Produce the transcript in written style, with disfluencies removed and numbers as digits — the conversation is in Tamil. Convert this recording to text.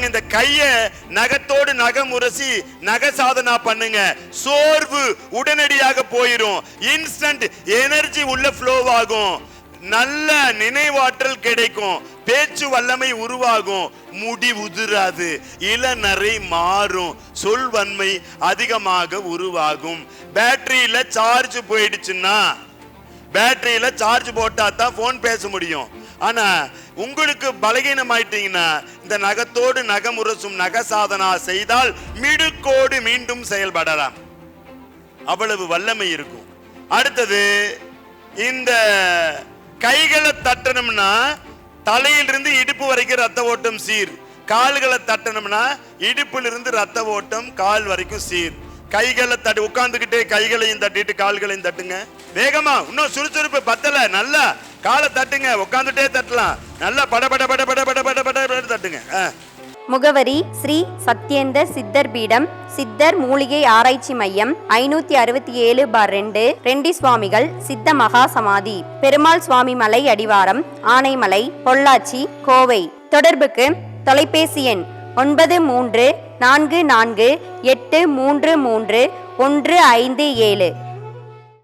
பாருங்க, இந்த கைய நகத்தோடு நகம் உரசி நக சாதனா பண்ணுங்க. சோர்வு உடனடியாக போயிடும். இன்ஸ்டன்ட் எனர்ஜி உள்ள ஃப்ளோ ஆகும். நல்ல நினைவாற்றல் கிடைக்கும். பேச்சு வல்லமை உருவாகும். முடி உதிராது. இளநரை மாறும். சொல்வன்மை அதிகமாக உருவாகும். பேட்டரியில சார்ஜ் போயிடுச்சுன்னா, பேட்டரியில சார்ஜ் போட்டா தான் போன் பேச முடியும். ஆனா உங்களுக்கு பலகீனம் ஆயிட்டீங்கன்னா, இந்த நகத்தோடு நகமுரசும் நக சாதனா செய்தால் மிடுக்கோடு மீண்டும் செயல்படலாம். அவ்வளவு வல்லமை இருக்கும். அடுத்தது, இந்த கைகளை தட்டணும்னா தலையிலிருந்து இடுப்பு வரைக்கும் ரத்த ஓட்டம் சீர். கால்களை தட்டணும்னா இடுப்பிலிருந்து ரத்த ஓட்டம் கால் வரைக்கும் சீர். கைகளை தட்டி உட்கார்ந்துகிட்டே கைகளையும் தட்டிட்டு கால்களையும் தட்டுங்க. வேகமா, இன்னும் சுறுசுறுப்பு பத்தல, நல்லா காலை தட்டுங்க. உட்கார்ந்துட்டே தட்டலாம். நல்லா படபட படபட படபட பட தட்டுங்க. முகவரி: ஸ்ரீ சத்யேந்தர் சித்தர் பீடம், சித்தர் மூலிகை ஆராய்ச்சி மையம், 567/2, ரெண்டி சுவாமிகள் சித்த மகா சமாதி, பெருமாள் சுவாமி மலை அடிவாரம், ஆனைமலை, பொள்ளாச்சி, கோவை. தொடர்புக்கு தொலைபேசி எண் 9344833157.